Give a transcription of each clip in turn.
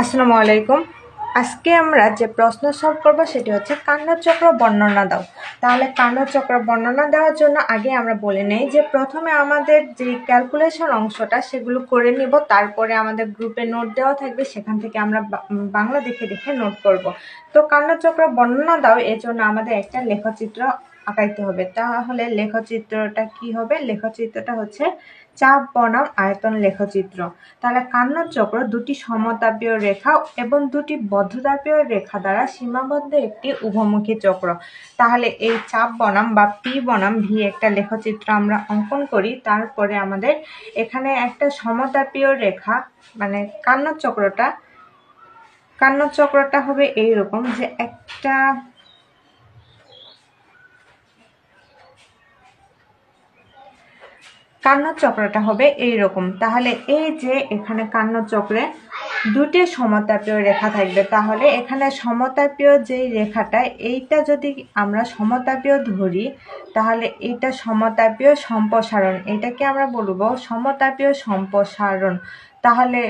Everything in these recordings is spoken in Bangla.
আসসালামু আলাইকুম। আজকে আমরা যে প্রশ্ন সলভ করব সেটি হচ্ছে কান্ডচক্র বর্ণনা দাও। তাহলে কান্ডচক্র বর্ণনা দেওয়ার জন্য আগে আমরা বলে নেই যে প্রথমে আমাদের যে ক্যালকুলেশন অংশটা সেগুলো করে নিব, তারপরে আমাদের গ্রুপে নোট দেওয়া থাকবে, সেখান থেকে আমরা বাংলা দেখে দেখে নোট করব। তো কান্ডচক্র বর্ণনা দাও এর জন্য আমাদের একটা লেখচিত্র আঁকাইতে হবে। তাহলে লেখচিত্রটা কি হবে? লেখচিত্রটা হচ্ছে চাপ বনাম আয়তন লেখচিত্র। তাহলে কান্ডচক্র দুটি সমতাপীয় রেখা এবং দুটি বদ্ধতাপীয় রেখা দ্বারা সীমাবদ্ধ একটি উভমুখী চক্র। তাহলে এই চাপ বনাম বা পি বনাম ভি একটা লেখচিত্র আমরা অঙ্কন করি। তারপরে আমাদের এখানে একটা সমতাপীয় রেখা মানে কান্ডচক্রটা হবে এইরকম যে একটা কান্ডচক্রটা হবে এইরকম। তাহলে এই যে এখানে কান্ডচক্রে দুটি সমতাপীয় রেখা থাকবে, তাহলে এখানে সমতাপীয় যেই রেখাটা এইটা যদি আমরা সমতাপীয় ধরি তাহলে এইটা সমতাপীয় সম্প্রসারণ, এটাকে আমরা বলবো সমতাপীয় সম্প্রসারণ। তাহলে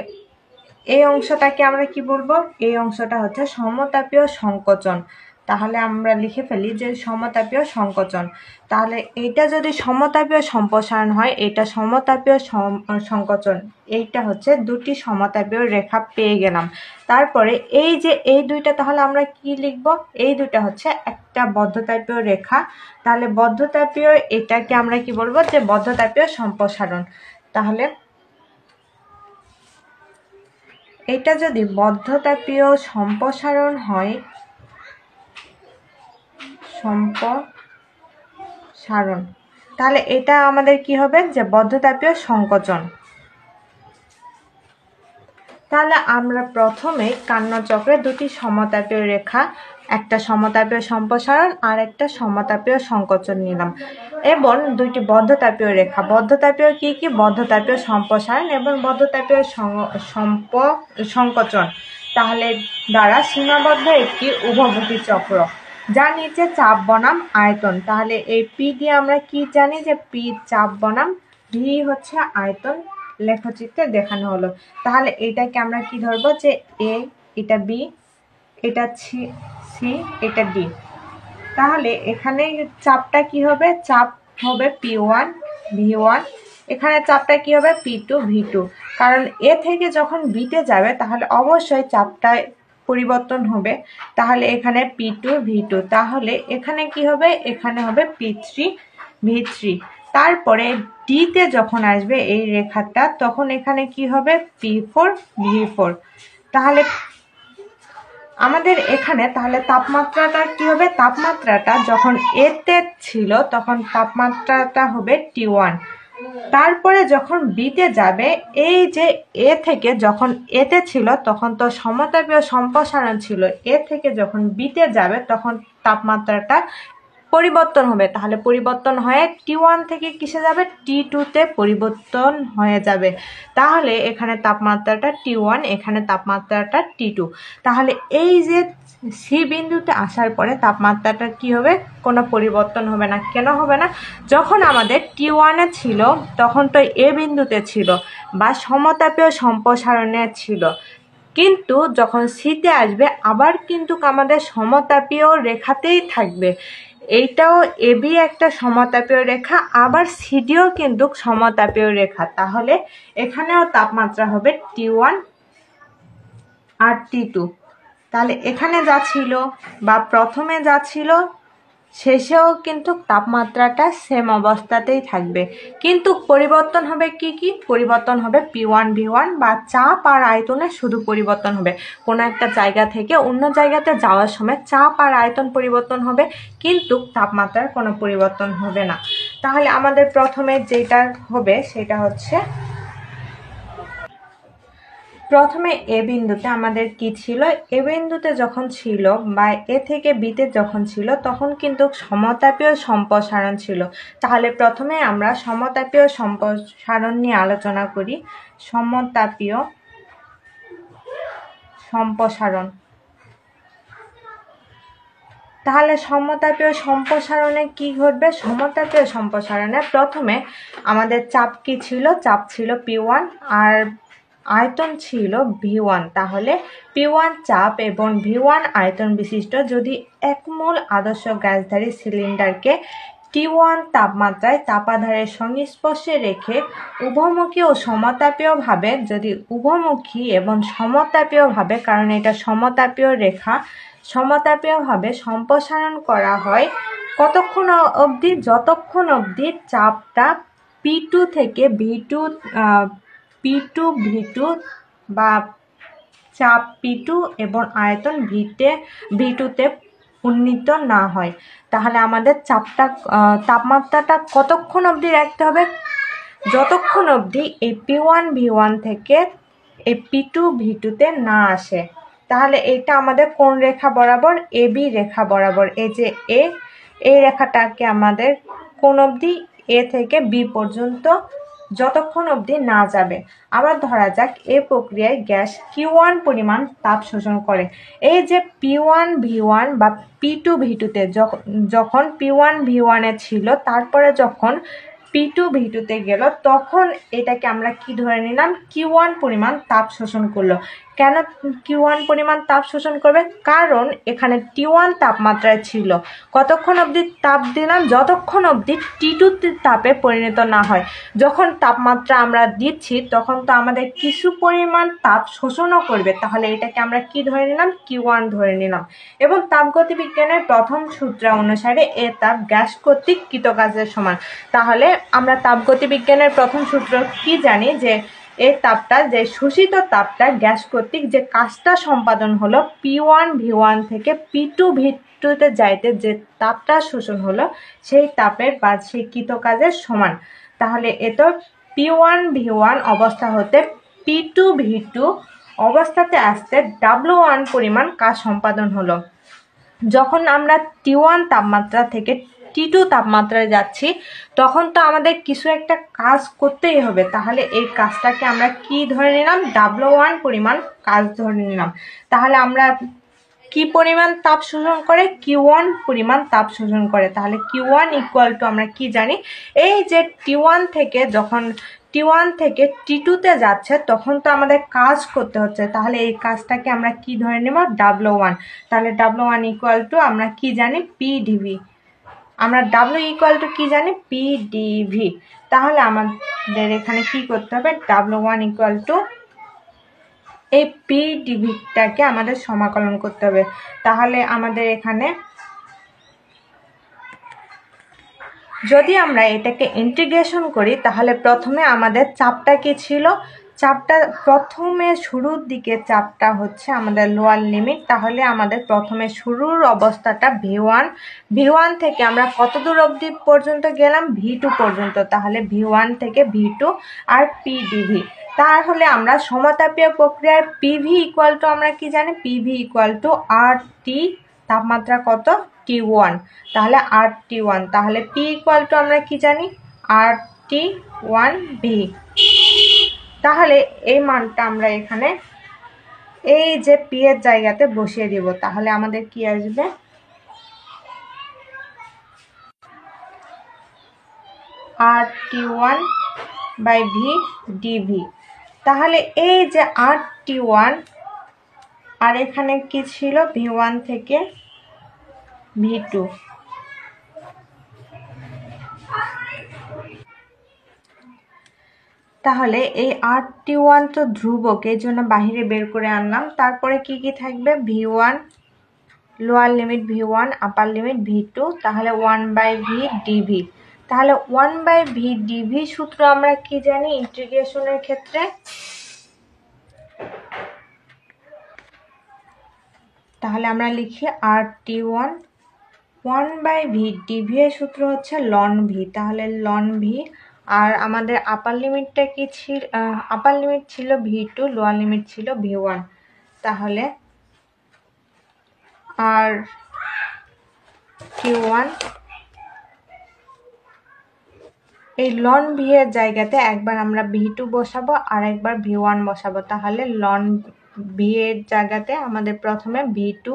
এই অংশটাকে আমরা কি বলবো? এই অংশটা হচ্ছে সমতাপীয় সংকোচন। তাহলে আমরা লিখে ফেলি যে সমতাপীয় সংকোচন। তাহলে এইটা যদি সমতাপীয় সম্প্রসারণ হয়, এটা সমতাপীয় সংকোচন। এইটা হচ্ছে দুটি সমতাপীয় রেখা পেয়ে গেলাম। তারপরে এই যে এই দুইটা, তাহলে আমরা কি লিখব? এই দুইটা হচ্ছে একটা বদ্ধতাপীয় রেখা। তাহলে বদ্ধতাপীয় এটাকে আমরা কি বলবো? যে বদ্ধতাপীয় সম্প্রসারণ। তাহলে এটা যদি বদ্ধতাপীয় সম্প্রসারণ হয়, তাহলে এটা আমাদের কি হবে? যে বদ্ধতাপীয় সংকোচন। তাহলে আমরা প্রথমে কান্ডচক্রে দুটি সমতাপীয় রেখা, একটা সমতাপীয় সম্প্রসারণ আর একটা সমতাপীয় সংকোচন নিলাম, এবং দুইটি বদ্ধতাপীয় রেখা। বদ্ধতাপীয় কি কি? বদ্ধতাপীয় সম্প্রসারণ এবং বদ্ধতাপীয় সংকোচন। তাহলে দ্বারা সীমাবদ্ধ একটি উভমুখী চক্র, যার নিচে চাপ বনাম আয়তন। তাহলে এই পি দিয়ে আমরা কি জানি? যে পি চাপ বনাম ভি হচ্ছে আয়তন, লেখচিত্রে দেখানো হলো। তাহলে এটাকে আমরা কি ধরবো? যে এ, এটা বি, এটা সি, এটা ডি। তাহলে এখানে চাপটা কি হবে? চাপ হবে P1 V1, এখানে চাপটা কি হবে? P2 V2। কারণ এ থেকে যখন বিতে যাবে তাহলে অবশ্যই চাপটা পরিবর্তন হবে। তাহলে এখানে P2 V2, তাহলে এখানে কি হবে? এখানে হবে P3 V3। তারপরে ডিতে যখন আসবে এই রেখাটা, তখন এখানে কি হবে? P4 V4। তাহলে আমাদের এখানে তাহলে তাপমাত্রাটা কি হবে? তাপমাত্রাটা যখন এতে ছিল তখন তাপমাত্রাটা হবে T1। তারপরে যখন বিতে যাবে, এই যে এ থেকে যখন এতে ছিল তখন তো সমতাপীয় সম্প্রসারণ ছিল, এ থেকে যখন বিতে যাবে তখন তাপমাত্রাটা পরিবর্তন হবে। তাহলে পরিবর্তন হয়ে T1 থেকে কিসে যাবে? T2 তে পরিবর্তন হয়ে যাবে। তাহলে এখানে তাপমাত্রাটা T1, এখানে তাপমাত্রাটা T2। তাহলে এই যে সি বিন্দুতে আসার পরে তাপমাত্রাটা কি হবে? কোনো পরিবর্তন হবে না। কেন হবে না? যখন আমাদের T1-এ ছিল তখন তো এ বিন্দুতে ছিল বা সমতাপীয় সম্প্রসারণে ছিল, কিন্তু যখন সিতে আসবে আবার কিন্তু আমাদের সমতাপীয় রেখাতেই থাকবে। এইটাও এবি একটা সমতাপীয় রেখা, আবার সিডিও কিন্তু সমতাপীয় রেখা। তাহলে এখানেও তাপমাত্রা হবে T1 আর T2। তাহলে এখানে যা ছিল বা প্রথমে যা ছিল শেষেও কিন্তু তাপমাত্রাটা সেম অবস্থাতেই থাকবে, কিন্তু পরিবর্তন হবে কি কি? পরিবর্তন হবে P1 V1 বা চাপ আর আয়তনে শুধু পরিবর্তন হবে। কোনো একটা জায়গা থেকে অন্য জায়গাতে যাওয়ার সময় চাপ আর আয়তন পরিবর্তন হবে, কিন্তু তাপমাত্রার কোনো পরিবর্তন হবে না। তাহলে আমাদের প্রথমে যেটা হবে সেটা হচ্ছে, প্রথমে এ বিন্দুতে আমাদের কি ছিল? এ বিন্দুতে যখন ছিল বা এ থেকে বিতে যখন ছিল তখন কিন্তু সমতাপীয় সম্প্রসারণ ছিল। তাহলে প্রথমে আমরা সমতাপীয় সম্প্রসারণ নিয়ে আলোচনা করি। সমতাপীয় সম্প্রসারণ। তাহলে সমতাপীয় সম্প্রসারণে কি ঘটবে? সমতাপীয় সম্প্রসারণে প্রথমে আমাদের চাপ কি ছিল? চাপ ছিল P1 আর আয়তন ছিল V1, তাহলে P1 চাপ এবং V1 আয়তন বিশিষ্ট যদি একমোল আদর্শ গ্যাসধারী সিলিন্ডারকে T1 তাপমাত্রায় তাপাধারের সংস্পর্শে রেখে উভমুখী ও সমতাপীয়ভাবে যদি উভমুখী এবং সমতাপীয়ভাবে, কারণ এটা সমতাপীয় রেখা, সমতাপীয়ভাবে সম্প্রসারণ করা হয় কতক্ষণ অবধি? যতক্ষণ অবধি চাপটা P2 থেকে P2 V2 বা চাপ P2 এবং আয়তন V2 উন্নীত না হয়। তাহলে আমাদের তাপমাত্রাটা কতক্ষণ অবধি রাখতে হবে? যতক্ষণ অবধি এই P1 V1 থেকে এই P2 V2 না আসে। তাহলে এটা আমাদের কোন রেখা বরাবর? AB রেখা বরাবর। এই যে এই রেখাটাকে আমাদের কোন অবধি? A থেকে B পর্যন্ত যতক্ষণ অবধি না যাবে। আবার ধরা যাক এই প্রক্রিয়ায় গ্যাস Q1 পরিমাণ তাপ শোষণ করে। এই যে P1 V1 বা P2 V2 যখন P1 V1 এ ছিল, তারপরে যখন P2 V2 গেল, তখন এটাকে আমরা কি ধরে নিলাম? Q1 পরিমাণ তাপ শোষণ করলো। কেন Q1 পরিমাণ তাপ শোষণ করবে? কারণ এখানে T1 তাপমাত্রায় ছিল। কতক্ষণ অবধি তাপ দিলাম? যতক্ষণ অবধি T2 তাপে পরিণত না হয়। যখন তাপমাত্রা আমরা দিচ্ছি তখন তো আমাদের কিছু পরিমাণ তাপ শোষণও করবে, তাহলে এটাকে আমরা কি ধরে নিলাম? Q1 ধরে নিলাম। এবং তাপগতিবিজ্ঞানের প্রথম সূত্র অনুসারে এ তাপ গ্যাস কর্তৃক কৃতকাজের সমান। তাহলে আমরা তাপগতিবিজ্ঞানের প্রথম সূত্র কি জানি? যে এই তাপটা, যে শোষিত তাপটা গ্যাস কর্তৃক যে কাজটা সম্পাদন হলো P1 V1 থেকে P2 V2 যাইতে যে তাপটা শোষণ হলো সেই তাপের বা সেই কৃতকাজের সমান। তাহলে এত P1 V1 অবস্থা হতে P2 V2 অবস্থাতে আসতে W1 পরিমাণ কাজ সম্পাদন হলো। যখন আমরা T1 তাপমাত্রা থেকে T2 তাপমাত্রায় যাচ্ছি তখন তো আমাদের কিছু একটা কাজ করতেই হবে। তাহলে এই কাজটাকে আমরা কি ধরে নিলাম? W1 পরিমাণ কাজ ধরে নিলাম। তাহলে আমরা কি পরিমাণ তাপ শোষণ করে? Q1 পরিমাণ তাপ শোষণ করে। তাহলে Q1 ইকুয়াল টু আমরা কি জানি? এই যে T1 থেকে যখন T1 থেকে T2 যাচ্ছে তখন তো আমাদের কাজ করতে হচ্ছে। তাহলে এই কাজটাকে আমরা কি ধরে নেব? W1। তাহলে W1 ইকুয়াল টু আমরা কি জানি? PdV। আমরা W ইকুয়াল টু কি জানি? PdV। তাহলে আমাদের এখানে কি করতে হবে? W1 ইকুয়াল টু এই PdVটাকে আমাদের সমাকলন করতে হবে। তাহলে আমাদের এখানে যদি আমরা এটাকে ইন্টিগ্রেশন করি তাহলে প্রথমে আমাদের চাপটা কি ছিল? চাপটা প্রথমে শুরুর দিকে চাপটা হচ্ছে আমাদের লোয়ার লিমিট। তাহলে আমাদের প্রথমে শুরুর অবস্থাটা V1 থেকে আমরা কত দূর অবধি পর্যন্ত গেলাম? V2 পর্যন্ত। তাহলে V1 থেকে V2 আর PdV। তাহলে আমরা সমতাপীয় প্রক্রিয়ার PV ইকুয়াল টু আমরা কি জানি? PV ইকুয়াল টু RT, তাপমাত্রা কত? T1। তাহলে RT1। তাহলে P ইকুয়াল টু আমরা কি জানি? RT1V। তাহলে এই মানটা আমরা এখানে এই যে P এর জায়গাতে বসিয়ে দিব। তাহলে আমাদের কি আসবে? RT1/V dV। তাহলে এই যে RT1 আর এখানে কি ছিল? V1 থেকে V2। তাহলে এই RT1 তো ধ্রুবক, এই জন্য বাহিরে বের করে আনলাম। তারপরে কি কি থাকবে? V1, লোয়ার লিমিট V1, আপার লিমিট V2। তাহলে 1/V dV। তাহলে 1/V dV সূত্র আমরা কি জানি ইন্টিগ্রেশনের ক্ষেত্রে? তাহলে আমরা লিখি RT1 1/V dV এর সূত্র হচ্ছে ln V। তাহলে ln V। আর আমাদের আপার লিমিটটা কি ছিল? আপার লিমিট ছিল V2, লোয়ার লিমিট ছিল V1। তাহলে RT1 এই ln V এর জায়গাতে একবার আমরা V2 বসাবো আর একবার V1 বসাবো। তাহলে ln V এর জায়গাতে আমাদের প্রথমে V2,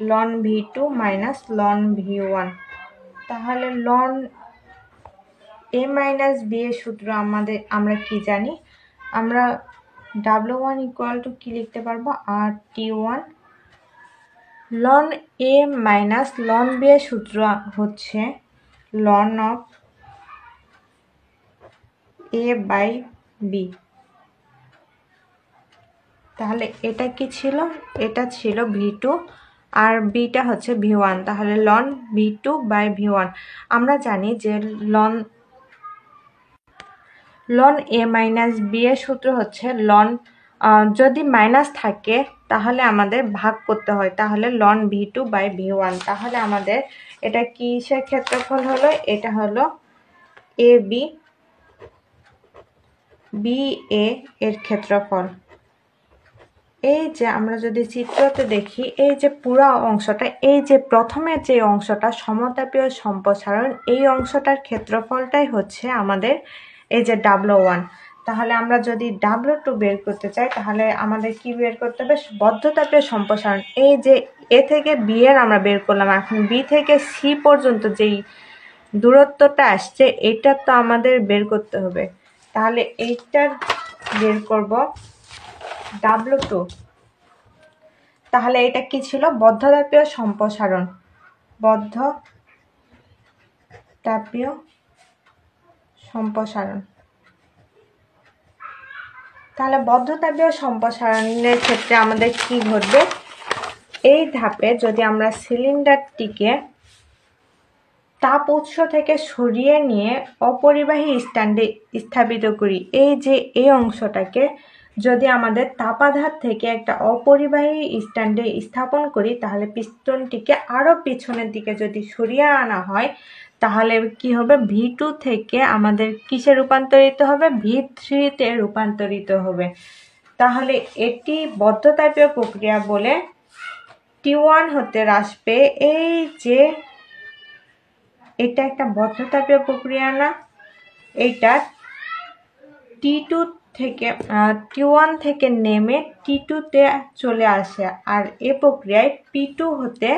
ln V2 minus ln V1। তাহলে ln A মাইনাস B এর সূত্র আমরা কি জানি? আমরা W1 ইকুয়াল টু কি লিখতে পারবো আর T1 লন A মাইনাস লন B এর সূত্র হচ্ছে লন অফ A বাই B। তাহলে এটা কি ছিল, এটা ছিল V2 আর বিটা হচ্ছে V1, তাহলে লন V2 বাই V1। আমরা জানি যে লন A মাইনাস B এর সূত্র হচ্ছে লন, যদি মাইনাস থাকে তাহলে আমাদের ভাগ করতে হয়, তাহলে লন V2 বাই V1। তাহলে আমাদের এটা কিসের ক্ষেত্রফল হলো, এটা হলো AB BA এর ক্ষেত্রফল। এই যে আমরা যদি চিত্রতে দেখি, এই যে পুরো অংশটা, এই যে প্রথমে যে অংশটা সমতাপীয় সম্প্রসারণ, এই অংশটার ক্ষেত্রফলটাই হচ্ছে আমাদের এই যে W1। তাহলে আমরা যদি W2 বের করতে চাই তাহলে আমাদের কি বের করতে হবে, বদ্ধতাপীয় সম্প্রসারণ। এই যে A থেকে B এর আমরা বের করলাম, এখন B থেকে C পর্যন্ত যেই দূরত্বটা আসছে এটা তো আমাদের বের করতে হবে। তাহলে এইটার বের করব W2। তাহলে এটা কি ছিল, বদ্ধতাপীয় সম্প্রসারণ, বদ্ধতাপীয় সম্প্রসারণ। তাহলে বদ্ধতাপীয় সম্প্রসারণের ক্ষেত্রে আমাদের কি ঘটবে, এই ধাপে যদি আমরা সিলিন্ডারটিকে তাপ উৎস থেকে সরিয়ে নিয়ে অপরিবাহী স্ট্যান্ডে স্থাপিত করি, এই যে এই অংশটাকে যদি আমাদের তাপাধার থেকে একটা অপরিবাহী স্ট্যান্ডে স্থাপন করি, তাহলে পিস্টনটিকে আরও পিছনের দিকে যদি সরিয়ে আনা হয় তাহলে কি হবে, V2 থেকে আমাদের কিসে রূপান্তরিত হবে, V3-তে রূপান্তরিত হবে। তাহলে এটি বদ্ধতাপীয় প্রক্রিয়া বলে T1 হতে হ্রাস পেয়ে, এই যে এটা একটা বদ্ধতাপীয় প্রক্রিয়া না, এইটা T2 থেকে T1 থেকে নেমে T2-তে চলে আসে। আর এই প্রক্রিয়ায় P2 হতে,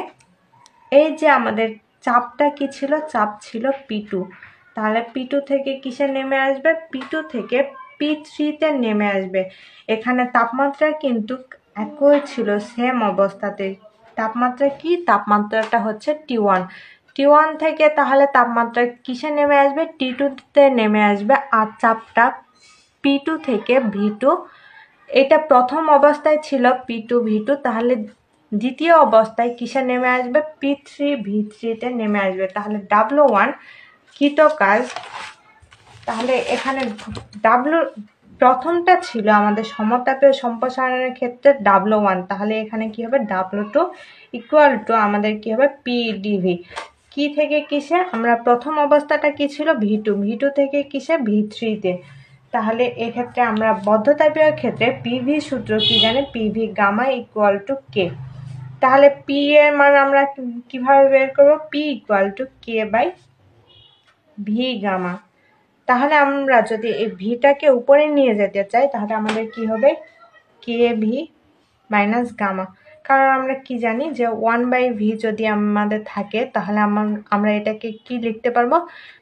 এই যে আমাদের চাপটা কি ছিল, চাপ ছিল P2, তাহলে P2 থেকে কিসে নেমে আসবে, P2 থেকে P3-তে নেমে আসবে। এখানে তাপমাত্রা কিন্তু একই ছিল, সেম অবস্থাতে। তাপমাত্রা কি, তাপমাত্রাটা হচ্ছে T1 থেকে তাহলে তাপমাত্রা কিসে নেমে আসবে, T2-তে নেমে আসবে। আর চাপটা P2 থেকে V2, এটা প্রথম অবস্থায় ছিল P2 V2, তাহলে দ্বিতীয় অবস্থায় কিসে নেমে আসবে, P3 V3-তে নেমে আসবে। তাহলে W1 কৃতকাজ। তাহলে এখানে প্রথমটা ছিল আমাদের সমতাপীয় সম্প্রসারণের ক্ষেত্রে W1, তাহলে এখানে কি হবে, W2 ইকুয়াল টু আমাদের কি হবে, PdV। কি থেকে কিসে, আমরা প্রথম অবস্থাটা কি ছিল V2 থেকে কিসে, V3-তে। তাহলে এক্ষেত্রে আমরা বদ্ধতাপীয় ক্ষেত্রে PV সূত্র কি জানি, PV gamma equal to K। তাহলে P এর মান আমরা কিভাবে বের করব, P equal to K by V gamma. তাহলে আমরা যদি এই ভিটাকে উপরে নিয়ে যেতে চাই তাহলে আমাদের কি হবে, KV মাইনাস গামা। কারণ আমরা কি জানি যে 1/V যদি আমাদের থাকে তাহলে আমরা এটাকে কি লিখতে পারবো,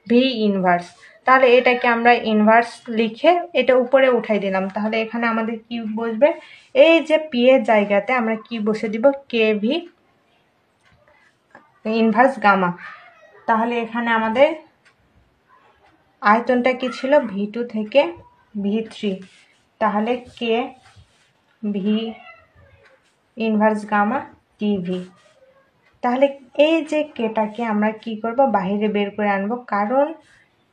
V ইনভার্স। তাহলে এটাকে আমরা ইনভার্স লিখে এটা উপরে উঠাই দিলাম। তাহলে এখানে আমাদের কি বসবে, এই যে P এর জায়গাতে আমরা কি বসে দিব, KV ইনভার্স গামা। তাহলে এখানে আমাদের আয়তনটা কি ছিল, V2 থেকে V3, তাহলে KV ইনভার্স গামা TV। তাহলে এই যে কেটাকে আমরা কি করব, বাইরে বের করে আনবো, কারণ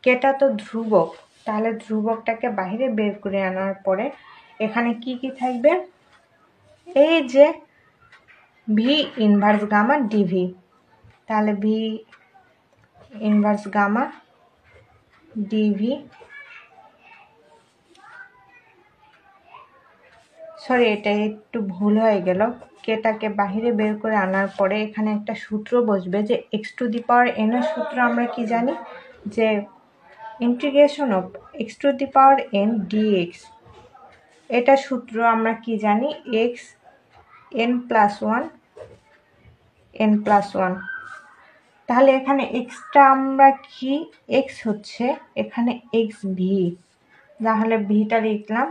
কেটা তো ধ্রুবক। তাহলে ধ্রুবকটাকে বাইরে বের করে আনার পরে এখানে কি কি থাকবে, এই যে V ইনভার্স গামা DV। তাহলে V inverse gamma DV, sorry এটা একটু ভুল হয়ে গেল। কেটাকে বাহিরে বের করে আনার পরে এখানে একটা সূত্র বসবে, যে x⁴n এর সূত্র আমরা কি জানি, যে ইন্টিগ্রেশন অফ x⁴n dx। এটা সূত্র আমরা কি জানি, x n+1 তাহলে এখানে xটা আমরা কি, x হচ্ছে এখানে xv, তাহলে ভিটা লিখলাম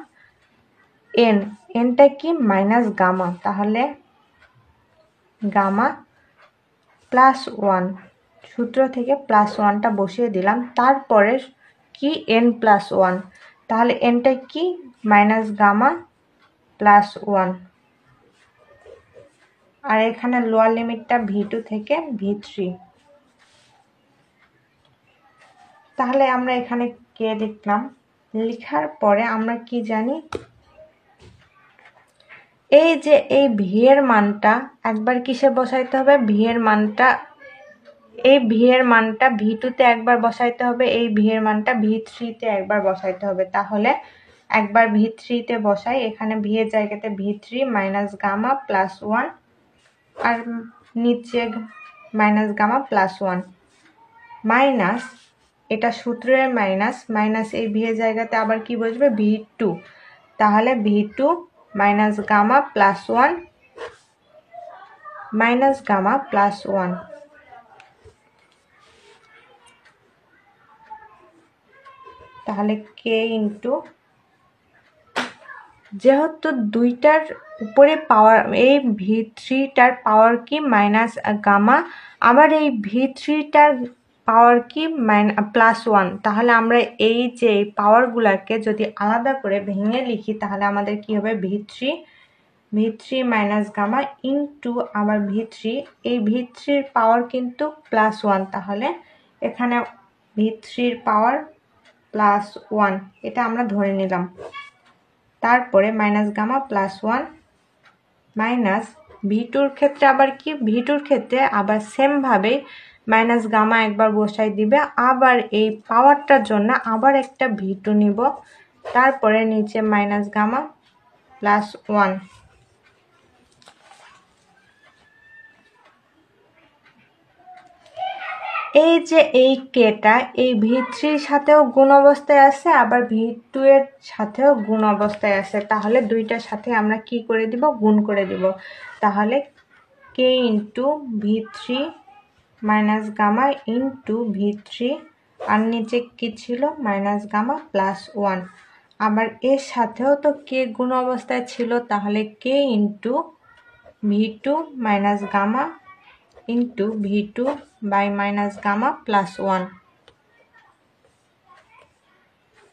এন, এনটা কি মাইনাস গামা, তাহলে গামা প্লাস 1, সূত্র থেকে প্লাস 1টা বসিয়ে দিলাম। তারপরে কি এন প্লাস 1, তাহলে এনটা কি মাইনাস গামা প্লাস 1, আর এখানে লোয়ার লিমিটটা V2 থেকে V3। তাহলে আমরা এখানে কে লিখলাম, লেখার পরে আমরা কি জানি, এই যে এই ভি এর মানটা একবার কিসে বসাইতে হবে, ভি এর মানটা, এই ভি এর মানটা V2 তে একবার বসাইতে হবে, এই ভি এর মানটা V3 তে একবার বসাইতে হবে। তাহলে একবার V3 তে বসাই, এখানে ভি এর জায়গাতে V3 মাইনাস গামা প্লাস 1, আর নিচে মাইনাস গামা প্লাস 1, মাইনাস, এটা সূত্রের মাইনাস, মাইনাস এই ভি এর জায়গাতে আবার কি বসবে V2, তাহলে V2 minus gamma plus 1 minus gamma plus 1, তাহলে কে ইন্টু, যেহেতু দুইটার উপরে পাওয়ার, এই V3টার পাওয়ার কি মাইনাস গামা, আবার এই V3টার পাওয়ার কি প্লাস 1, তাহলে আমরা এই যে পাওয়ারগুলোকে যদি আলাদা করে ভেঙে লিখি তাহলে আমাদের কি হবে V3 মাইনাস গামা ইন্টু আবার V3, এই V3-র পাওয়ার কিন্তু প্লাস 1, তাহলে এখানে V3-র পাওয়ার প্লাস 1, এটা আমরা ধরে নিলাম। তারপরে মাইনাস গামা প্লাস 1 মাইনাস V2-র ক্ষেত্রে আবার কি, V2-র ক্ষেত্রে আবার সেমভাবে মাইনাস গামা একবার বসাই দিবে, আবার এই পাওয়ারটার জন্য আবার একটা V2 নিব, তারপরে নিচে মাইনাস গামা প্লাস 1। এই যে এই কেটা এই V3-র সাথেও গুণ অবস্থায় আছে, আবার V2 এর সাথেও গুণ অবস্থায় আছে, তাহলে দুইটার সাথে আমরা কি করে দিব, গুণ করে দিব। তাহলে K into V3 minus gamma into V3, আর নিচে কি ছিল মাইনাস গামা প্লাস 1, আবার এর সাথেও তো কে গুণ অবস্থায় ছিল, তাহলে K into V2 minus gamma into V2 by minus gamma plus 1।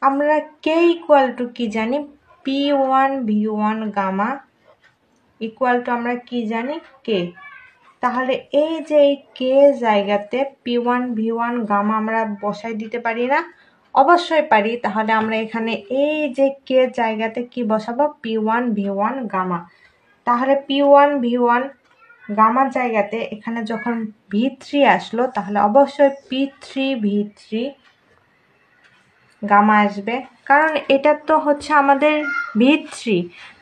আমরা কে ইকুয়াল টু কি জানি, P1 V1 gamma equal two আমরা কি জানি কে, তাহলে এই যে এই কে জায়গাতে P1 V1 গামা আমরা বসাই দিতে পারি না, অবশ্যই পারি। তাহলে আমরা এখানে এই যে কে জায়গাতে কি বসাবো, P1 V1 গামা, তাহলে P1 V1 গামার জায়গাতে এখানে যখন V3 আসলো তাহলে অবশ্যই P3 V3 গামা আসবে, কারণ এটা তো হচ্ছে আমাদের V3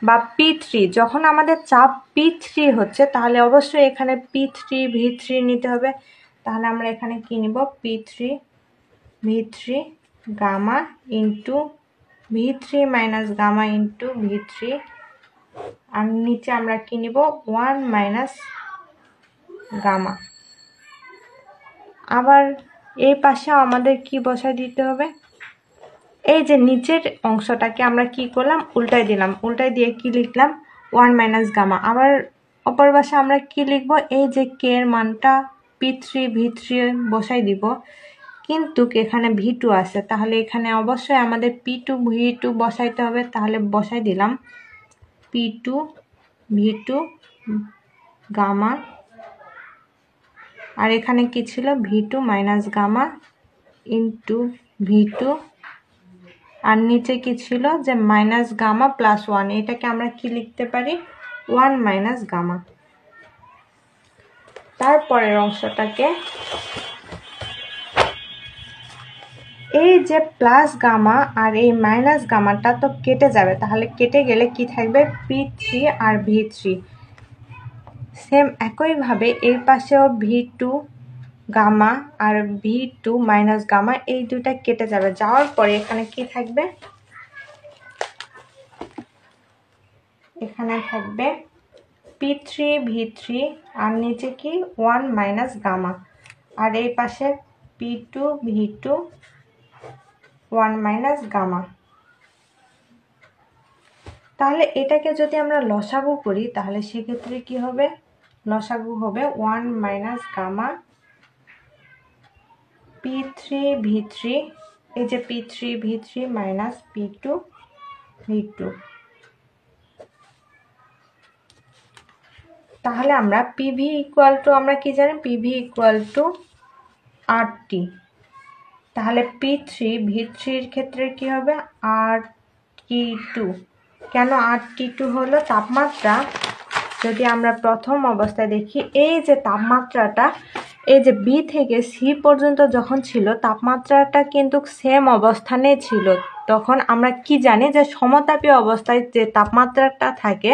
বা P3, যখন আমাদের চাপ P3 হচ্ছে তাহলে অবশ্যই এখানে P3 V3 নিতে হবে। তাহলে আমরা এখানে কি নিব, P3 V3 gamma into V3 minus gamma into V3, আর নিচে আমরা কি নিব 1 মাইনাস গামা। আবার এই পাশে আমাদের কি বসাই দিতে হবে, এই যে নিচের অংশটাকে আমরা কি করলাম, উল্টাই দিলাম, উল্টাই দিয়ে কি লিখলাম 1 মাইনাস গামা। আবার অপর পাশে আমরা কি লিখব, এই যে কে এর মানটা P3 V3 বসাই দিব, কিন্তু এখানে V2 আছে, তাহলে এখানে অবশ্যই আমাদের P2 V2 বসাইতে হবে, তাহলে বসাই দিলাম P2 V2 গামা, আর এখানে কি ছিল V2 minus gamma into V2, আর নিচে কি ছিল যে মাইনাস গামা প্লাস 1, এটাকে আমরা কি লিখতে পারি 1 মাইনাস গামা। তারপরের অংশটাকে, এই যে প্লাস গামা আর এই মাইনাস গামাটা তো কেটে যাবে, তাহলে কেটে গেলে কি থাকবে P3 আর V3, সেম একইভাবে এর পাশেও V2 গামা আর V2 মাইনাস গামা, এই দুইটা কেটে যাবে, যাওয়ার পরে এখানে কি থাকবে, এখানে থাকবে P3 V3 আর নিচে কি 1 মাইনাস গামা, আর এই পাশে P2 V2 1 মাইনাস গামা। তাহলে এটাকে যদি আমরা লসাগু করি তাহলে সেক্ষেত্রে কি হবে, লসাগু হবে 1 মাইনাস গামা P3V3, এই যে P3V3 মাইনাস P2V2। তাহলে আমরা PV ইকুয়াল টু, আমরা কি জানি PV ইকুয়াল টু RT। তাহলে P3V3 ক্ষেত্রে কি হবে RT2। কেন RT2 হলো, তাপমাত্রা যদি আমরা প্রথম অবস্থায় দেখি, এই যে তাপমাত্রাটা এই যে B থেকে C পর্যন্ত যখন ছিল তাপমাত্রাটা কিন্তু সেম অবস্থানে ছিল। তখন আমরা কি জানি যে সমতাপীয় অবস্থায় যে তাপমাত্রাটা থাকে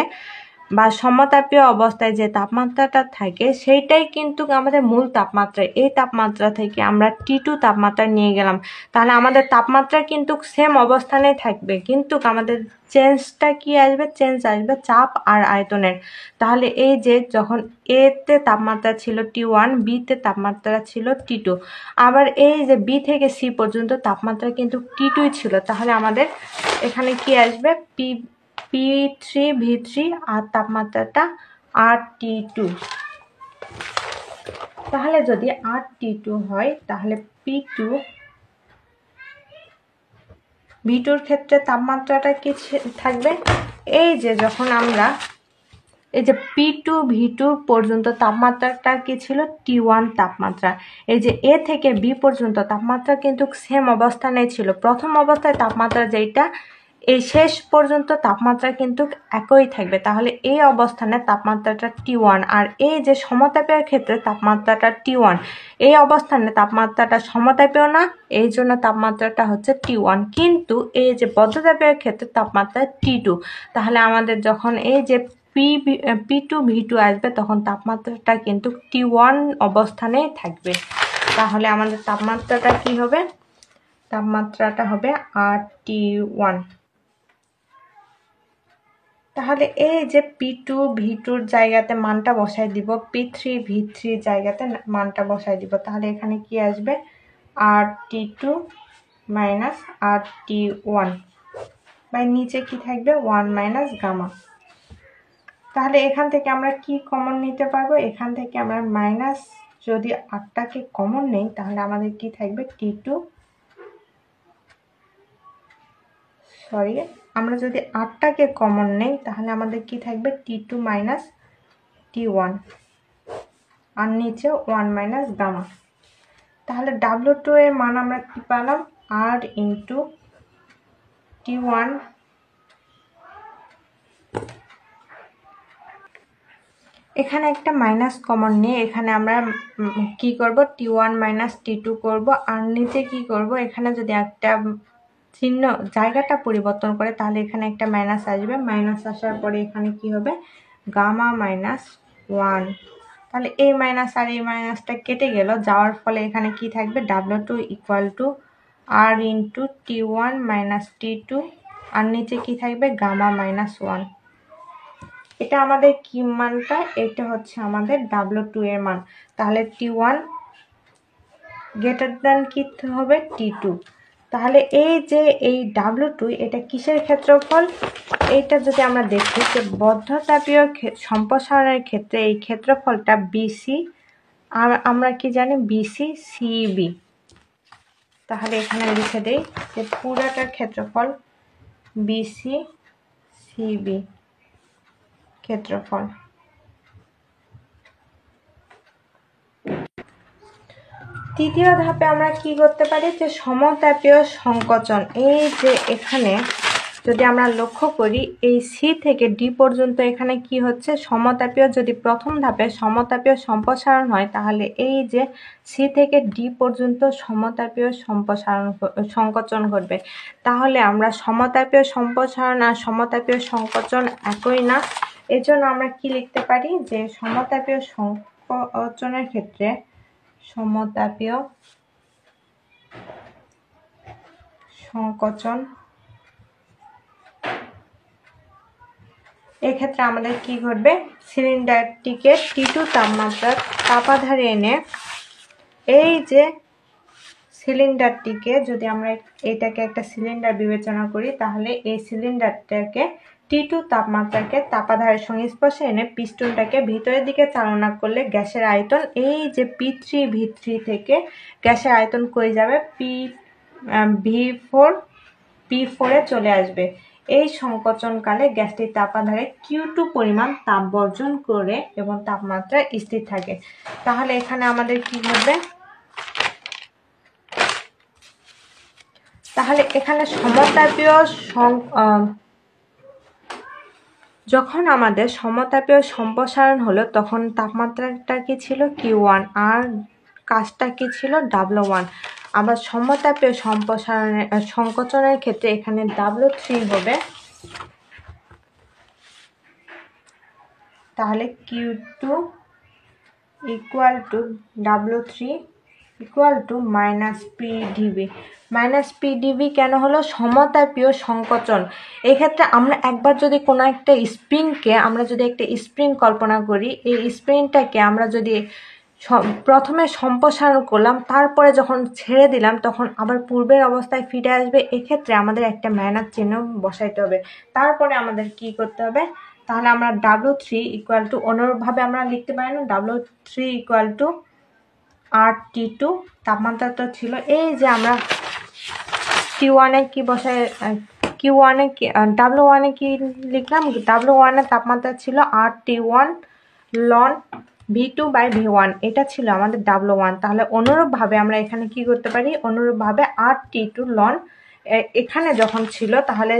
বা সমতাপীয় অবস্থায় যে তাপমাত্রাটা থাকে সেইটাই কিন্তু আমাদের মূল তাপমাত্রা। এই তাপমাত্রা থেকে আমরা T2 তাপমাত্রা নিয়ে গেলাম, তাহলে আমাদের তাপমাত্রা কিন্তু সেম অবস্থানে থাকবে, কিন্তু আমাদের চেঞ্জটা কি আসবে, চেঞ্জ আসবে চাপ আর আয়তনের। তাহলে এই যে যখন A তে তাপমাত্রা ছিল T1, B তে তাপমাত্রা ছিল T2, আবার এই যে B থেকে C পর্যন্ত তাপমাত্রা কিন্তু T2 ছিল, তাহলে আমাদের এখানে কি আসবে P3V3 আর তাপমাত্রাটা RT2। তাহলে যদি RT2 হয় তাহলে P2V2-র ক্ষেত্রে তাপমাত্রাটা কি থাকবে, এই যে যখন আমরা এই যে P2V2 পর্যন্ত তাপমাত্রাটা কি ছিল T1 তাপমাত্রা, এই যে A থেকে B পর্যন্ত তাপমাত্রা কিন্তু সেম অবস্থানে ছিল। প্রথম অবস্থায় তাপমাত্রা যেটা, এই শেষ পর্যন্ত তাপমাত্রা কিন্তু একই থাকবে। তাহলে এই অবস্থানে তাপমাত্রাটা T1, আর এই যে সমতাপীয় ক্ষেত্রে তাপমাত্রাটা T1, এই অবস্থানে তাপমাত্রাটা সমতাপীয় না, এই জন্য তাপমাত্রাটা হচ্ছে T1। কিন্তু এই যে বদ্ধতাপীয় ক্ষেত্রে তাপমাত্রা T2। তাহলে আমাদের যখন এই যে P2V2 আসবে তখন তাপমাত্রাটা কিন্তু T1 অবস্থানে থাকবে। তাহলে আমাদের তাপমাত্রাটা কি হবে, তাপমাত্রাটা হবে RT1। তাহলে এই যে P2V2-র জায়গাতে মানটা বসাই দিব, P3V3 জায়গাতে মানটা বসাই দিব, তাহলে এখানে কি আসবে RT2 মাইনাস RT1 বাই নিচে কি থাকবে 1 মাইনাস গামা। তাহলে এখান থেকে আমরা কি কমন নিতে পারবো, এখান থেকে আমরা মাইনাস যদি 8টাকে কমন নেই তাহলে আমাদের কি থাকবে আমরা যদি 8টাকে কমন নেই তাহলে আমাদের কি থাকবে T2 মাইনাস T1 আর নিচে 1 মাইনাস গামা। তাহলে W2 এর মান আমরা কি পেলাম R ইন্টু T1 এখানে একটা মাইনাস কমন নিয়ে এখানে আমরা কি করব T1 মাইনাস T2 করব, আর নিচে কি করব, এখানে যদি একটা চিহ্ন জায়গাটা পরিবর্তন করে তাহলে এখানে একটা মাইনাস আসবে, মাইনাস আসার পরে এখানে কি হবে গামা মাইনাস 1। তাহলে এই মাইনাস আর এই মাইনাসটা কেটে গেল, যাওয়ার ফলে এখানে কি থাকবে W2 equal to R into T1 minus T2 আর নিচে কি থাকবে গামা মাইনাস 1। এটা আমাদের কি মানটা, এটা হচ্ছে আমাদের W2 এর মান। তাহলে T1 গ্রেটার দ্যান কি হবে T2। তাহলে এই যে এই W2 এটা কিসের ক্ষেত্রফল, এইটা যদি আমরা দেখি যে বদ্ধতাপীয় সম্প্রসারণের ক্ষেত্রে এই ক্ষেত্রফলটা BC, আর আমরা কি জানি BC CB। তাহলে এখানে লিখে দেই যে পুরাটার ক্ষেত্রফল BC CB ক্ষেত্রফল। তৃতীয় ধাপে আমরা কি করতে পারি যে সমতাপীয় সংকোচন। এই যে এখানে যদি আমরা লক্ষ্য করি এই C থেকে D পর্যন্ত এখানে কি হচ্ছে সমতাপীয়, যদি প্রথম ধাপে সমতাপীয় সম্প্রসারণ হয় তাহলে এই যে C থেকে D পর্যন্ত সমতাপীয় সংকোচন ঘটবে। তাহলে আমরা সমতাপীয় সম্প্রসারণ আর সমতাপীয় সংকোচন একই না, এজন্য আমরা কি লিখতে পারি যে সমতাপীয় সংকোচনের ক্ষেত্রে সমতাপীয় সংকোচন এক্ষেত্রে আমাদের কি ঘটবে, সিলিন্ডারটিকে T2 তাপমাত্রার তাপাধারে এনে এই যে সিলিন্ডারটিকে, যদি আমরা এটাকে একটা সিলিন্ডার বিবেচনা করি তাহলে এই সিলিন্ডারটাকে T2 তাপমাত্রাকে তাপাধারের সংস্পর্শে এনে পিস্টনটাকে ভিতরের দিকে চালনা করলে গ্যাসের আয়তন এই যে P3 V3 থেকে গ্যাসের আয়তন কই যাবে P4 এ চলে আসবে। এই সংকোচনকালে গ্যাসটি তাপাধারে Q2 পরিমাণ তাপ বর্জন করে এবং তাপমাত্রা স্থির থাকে। তাহলে এখানে আমাদের কি হবে, তাহলে এখানে সমতাপীয় যখন আমাদের সমতাপীয় সম্প্রসারণ হলো তখন তাপমাত্রাটা কি ছিল Q1 আর কাজটা কি ছিল W1। আবার সমতাপীয় সম্প্রসারণের সংকোচনের ক্ষেত্রে এখানে W3 হবে। তাহলে Q2 equal to W3 equal to -PdV। -PdV কেন হলো? সমতাপীয় সংকোচন। এক্ষেত্রে আমরা একবার যদি কোনো একটা স্প্রিংকে আমরা যদি একটা স্প্রিং কল্পনা করি, এই স্প্রিংটাকে আমরা যদি প্রথমে সম্প্রসারণ করলাম, তারপরে যখন ছেড়ে দিলাম তখন আবার পূর্বের অবস্থায় ফিরে আসবে। এক্ষেত্রে আমাদের একটা মাইনাস চিহ্ন বসাইতে হবে। তারপরে আমাদের কি করতে হবে, তাহলে আমরা W3 ইকুয়াল টু অনুরূপভাবে আমরা লিখতে পারি না, W3 ইকুয়াল টু RT2 তাপমাত্রা তো ছিল, এই যে আমরা Q1 এ কি বসায় Q1 এ W1 এ কি লিখলাম, W1 এর তাপমাত্রা ছিল RT1 ln V2/V1, এটা ছিল আমাদের W1। তাহলে অনুরূপভাবে আমরা এখানে কি করতে পারি, অনুরূপভাবে RT2 ln এখানে যখন ছিল তাহলে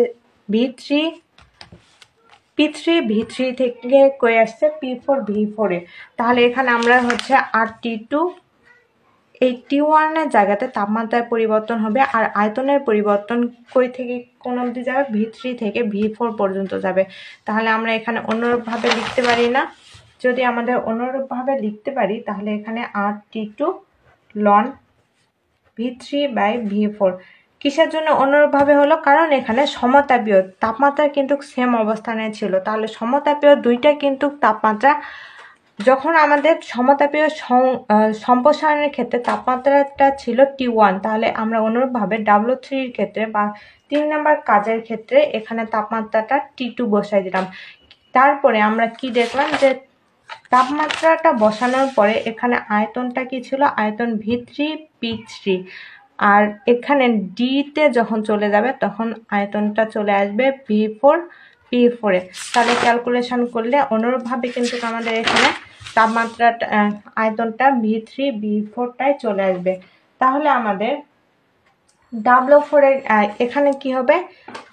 P3 V3 থেকে কই আসছে P4 V4 এ। তাহলে এখানে আমরা হচ্ছে RT2 এই T1 এর জায়গাতে তাপমাত্রার পরিবর্তন হবে আর আয়তনের পরিবর্তন কই থেকে কোন অবধি যাবে, V3 থেকে V4 পর্যন্ত যাবে। তাহলে আমরা এখানে অনুরূপভাবে লিখতে পারি না, যদি আমাদের অনুরূপভাবে লিখতে পারি তাহলে এখানে RT2 ln V3/V4। কিসের জন্য অনুরূপভাবে হলো, কারণ এখানে সমতাপীয় তাপমাত্রা কিন্তু সেম অবস্থানে ছিল। তাহলে সমতাপীয় দুইটা কিন্তু তাপমাত্রা, যখন আমাদের সমতাপীয় সম্প্রসারণের ক্ষেত্রে তাপমাত্রাটা ছিল T1, তাহলে আমরা অনুরূপভাবে W3 এর ক্ষেত্রে বা 3 নম্বর কাজের ক্ষেত্রে এখানে তাপমাত্রাটা T2 বসাই দিলাম। তারপরে আমরা কি দেখলাম যে তাপমাত্রাটা বসানোর পরে এখানে আয়তনটা কি ছিল, আয়তন V3 P3, আর এখানে D তে যখন চলে যাবে তখন আয়তনটা চলে আসবে V4 P4 এ। তাহলে ক্যালকুলেশন করলে অনুরূপভাবে কিন্তু আমাদের এখানে তাপমাত্রাটা আয়তনটা V3 V4 টাই চলে আসবে। তাহলে আমাদের W4 এর এখানে কি হবে,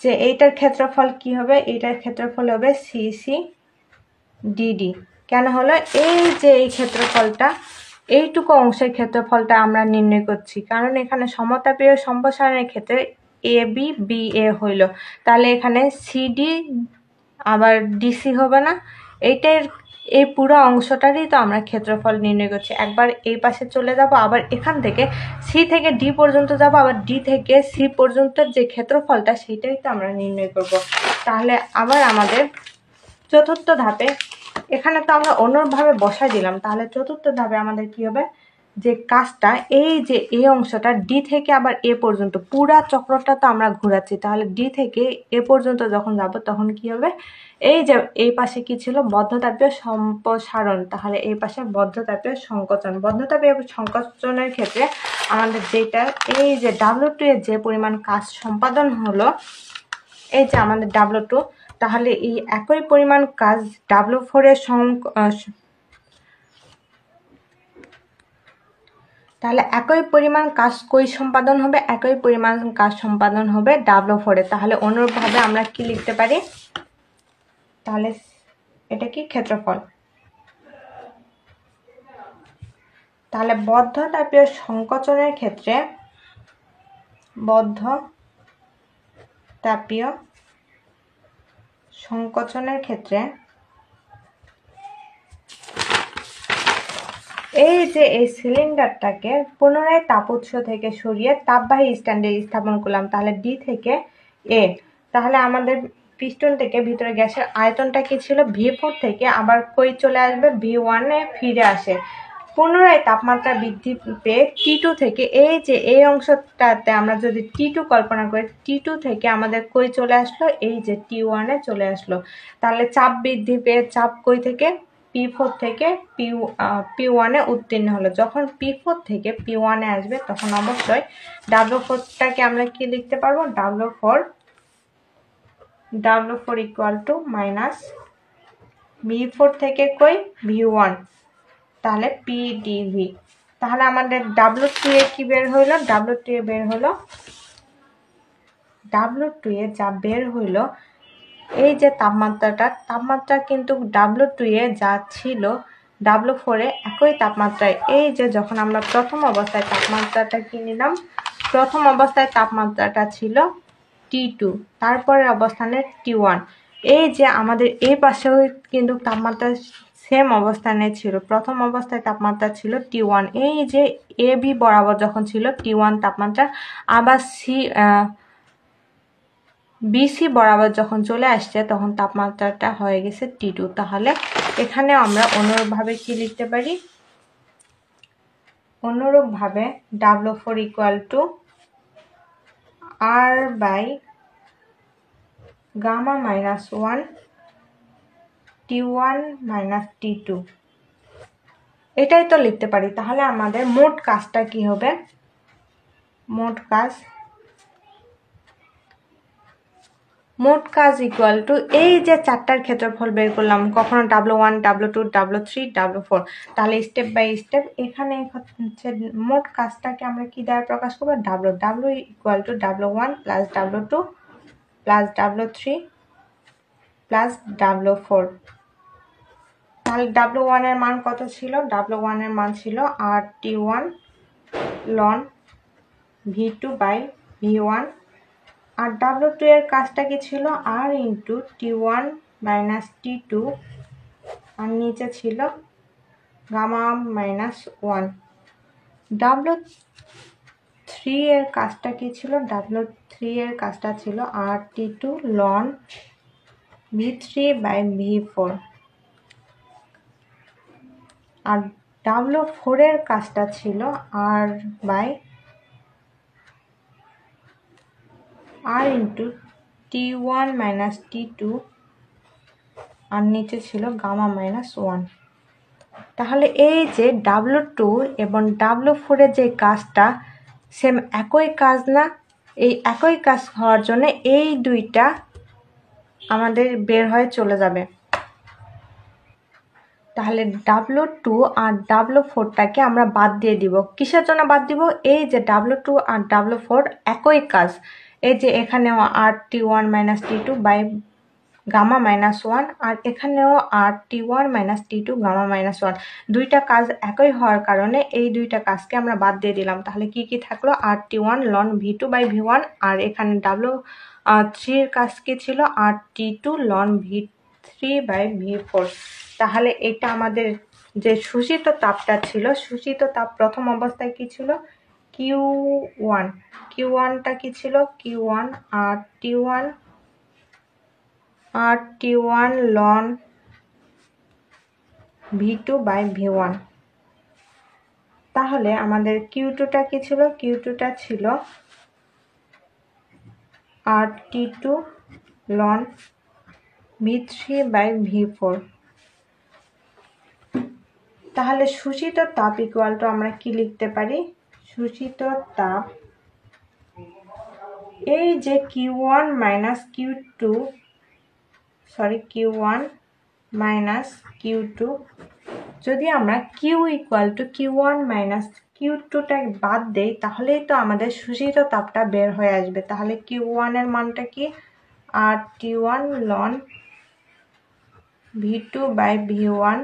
যে এইটার ক্ষেত্রফল কি হবে, এইটার ক্ষেত্রফল হবে CC DD। কেন হলো, এই যে এই ক্ষেত্রফলটা, এইটুকু অংশের ক্ষেত্রফলটা আমরা নির্ণয় করছি, কারণ এখানে সমতাপীয় সম্প্রসারণের ক্ষেত্রে AB BA হইল। তাহলে এখানে CD আবার DC হবে না, এইটার এই পুরো অংশটারই তো আমরা ক্ষেত্রফল নির্ণয় করছি। একবার এই পাশে চলে যাব, আবার এখান থেকে C থেকে D পর্যন্ত যাব, আবার D থেকে C পর্যন্ত যে ক্ষেত্রফলটা সেটাই তো আমরা নির্ণয় করব। তাহলে আবার আমাদের চতুর্থ ধাপে এখানে তো আমরা অনুরূপভাবে বসাই দিলাম। তাহলে চতুর্থ ধাপে আমাদের কি হবে, যে কাজটা এই যে এই অংশটা D থেকে আবার A পর্যন্ত পুরা চক্রটা তো আমরা ঘোরাচ্ছি। তাহলে D থেকে A পর্যন্ত যখন যাব তখন কি হবে, এই যে এই পাশে কি ছিল বদ্ধতাপীয় সম্প্রসারণ, তাহলে এই পাশে বদ্ধতাপীয় সংকোচন। বদ্ধতাপীয় সংকোচনের ক্ষেত্রে আমাদের যেটা এই যে W2 এর যে পরিমাণ কাজ সম্পাদন হলো, এই যে আমাদের W2, তাহলে এই একই পরিমাণ কাজ W4 এর তাহলে একই পরিমাণ কাজ কই সম্পাদন হবে, একই পরিমাণ কাজ সম্পাদন হবে W4 এ। তাহলে অনুরূপভাবে আমরা কি লিখতে পারি, তাহলে এটা কি ক্ষেত্রফল। তাহলে বদ্ধতাপীয় সংকোচনের ক্ষেত্রে বদ্ধতাপীয় সংকোচনের ক্ষেত্রে এই যে এই সিলিন্ডারটাকে পুনরায় তাপ উৎস থেকে সরিয়ে তাপবাহী স্ট্যান্ডে স্থাপন করলাম, তাহলে D থেকে A। তাহলে আমাদের পিস্টন থেকে ভিতরে গ্যাসের আয়তনটা কি ছিল, V4 থেকে আবার কই চলে আসবে, V1 এ ফিরে আসে। পুনরায় তাপমাত্রা বৃদ্ধি পেয়ে T2 থেকে এই যে এই অংশটাতে আমরা যদি T2 কল্পনা করি, T2 থেকে আমাদের কই চলে আসলো, এই যে T1 এ চলে আসলো। তাহলে চাপ বৃদ্ধি পেয়ে চাপ কই থেকে P4 থেকে P1 এ উত্তীর্ণ হলো। যখন P4 থেকে P1 এ আসবে তখন অবশ্যই W4টাকে আমরা কি লিখতে পারবো, W4 equal two minus V4 থেকে কই V1, তাহলে PdV। তাহলে আমাদের W2 এ কি বের হইলো, W2 এ বের হলো, W2 এ যা বের হইলো, এই যে তাপমাত্রা কিন্তু W2 এ যা ছিল W4 এ একই তাপমাত্রায়। এই যে যখন আমরা প্রথম অবস্থায় তাপমাত্রাটা কি নিলাম, প্রথম অবস্থায় তাপমাত্রাটা ছিল T2, তারপরের অবস্থানে T1। এই যে আমাদের এই পাশেও কিন্তু তাপমাত্রা সেম অবস্থানে ছিল, প্রথম অবস্থায় তাপমাত্রা ছিল T1। এই যে AB বরাবর যখন ছিল T1 তাপমাত্রা, আবার BC বরাবর যখন চলে আসছে তখন তাপমাত্রাটা হয়ে গেছে T2। তাহলে এখানে আমরা অনুরূপভাবে কি লিখতে পারি, অনুরূপভাবে W4 equal to R by gamma minus 1 T1 minus T2, এটাই তো লিখতে পারি। তাহলে আমাদের মোট কাজটা কি হবে, মোট কাজ ইকুয়াল টু এই যে চারটার ক্ষেত্রফল বের করলাম, কখনো W1 W2 W3 W4, তাহলে স্টেপ বাই স্টেপ এখানে হচ্ছে মোট কাজটাকে আমরা কি দ্বারা প্রকাশ করবো, W equal to W1 plus W2 plus W3 plus W4। তাহলে W1 এর মান কত ছিল, W1 এর মান ছিল RT1 ln V2 by V1, R W2 এর কাজটা কি ছিল, R into T1 minus T2, আর নিচে ছিল গামা মাইনাস 1। W3 এর কাজটা কি ছিল, W3 এর কাজটা ছিল RT2 ln V3 by V4, R W4 এর কাজটা ছিল R into T1 minus T2, আর নিচে ছিল গামা মাইনাস 1। তাহলে এই যে W2 এবং W4 এর যে কাজটা সেম একই কাজ না, এই একই কাজ হওয়ার জন্য এই দুইটা আমাদের বের হয়ে চলে যাবে। তাহলে W2 আর W4টাকে আমরা বাদ দিয়ে দিব। কিসের জন্য বাদ দিব, এই যে W2 আর W4 একই কাজ, এই যে এখানেও RT1 minus T2 by gamma minus 1, আর এখানেও RT1 minus T2 gamma minus 1, দুইটা কাজ একই হওয়ার কারণে এই দুইটা কাজকে আমরা বাদ দিয়ে দিলাম। তাহলে কি কি থাকলো, RT1 ln V2 by V1, আর এখানে W3 এর কাজ কি ছিল, RT2 ln V3 by V4। তাহলে এটা আমাদের যে শোষিত তাপটা ছিল, শোষিত তাপ প্রথম অবস্থায় কি ছিল, Q1টা কি ছিল, Q1 RT1 ln V2 by V1। তাহলে আমাদের Q2টা কি ছিল, Q2টা ছিল RT2 ln V3 by V4। তাহলে শোষিত তাপ ইকুয়াল টু আমরা কি লিখতে পারি, শোষিত তাপ, এই যে Q1 মাইনাস Q2, যদি আমরা Q equal to Q1 minus Q2টা বাদ দেই তাহলেই তো আমাদের শোষিত তাপটা বের হয়ে আসবে। তাহলে Q1 এর মানটা কি, RT1 ln V2 by V1,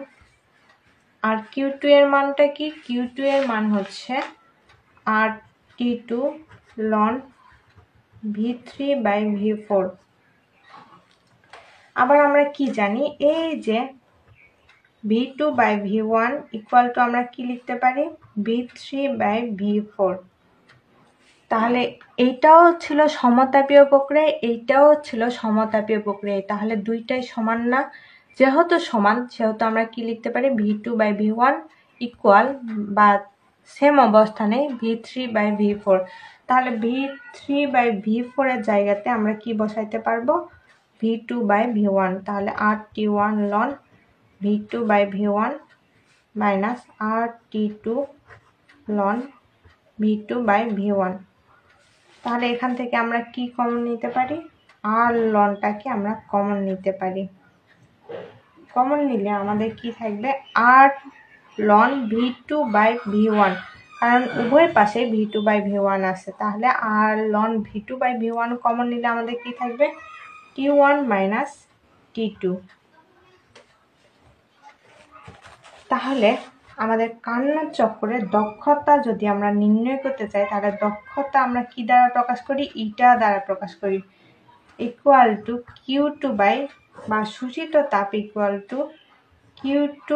R Q2 এর মানটা কি, Q2 এর মান হচ্ছে RT2 ln V3 by V4। আবার আমরা কি জানি, এই যে V2 by V1 equal to আমরা কি লিখতে পারি, V3 বাই V4। তাহলে এইটাও ছিল সমতাপীয় প্রক্রিয়া, এইটাও ছিল সমতাপীয় প্রক্রিয়া, তাহলে দুইটাই সমান না, যেহেতু সমান সেহেতু আমরা কি লিখতে পারি, V2 বাই V1 ইকুয়াল বা সেম অবস্থানে v3/v4। তাহলে v3/v4 এর জায়গাতে আমরা কি বসাইতে পারবো, v2/v1। তাহলে RT1 loan v2/v1 minus RT2 loan v2/v1। তাহলে এখান থেকে আমরা কি কমন নিতে পারি, আর লনটাকে আমরা কমন নিতে পারি। কমন নিলে আমাদের কি থাকবে, আর লন v2/v1, কারণ উভয় পাশে v2/v1 আছে। তাহলে আর লন v2/v1 কমন নিলে আমাদের কি থাকবে, t1 মাইনাস t2। তাহলে আমাদের কার্নোট চক্রের দক্ষতা যদি আমরা নির্ণয় করতে চাই, তাহলে দক্ষতা আমরা কি দ্বারা প্রকাশ করি, ইটা দ্বারা প্রকাশ করি, ইকুয়াল টু Q2 বা শোষিত তাপ ইকুয়াল টু Q2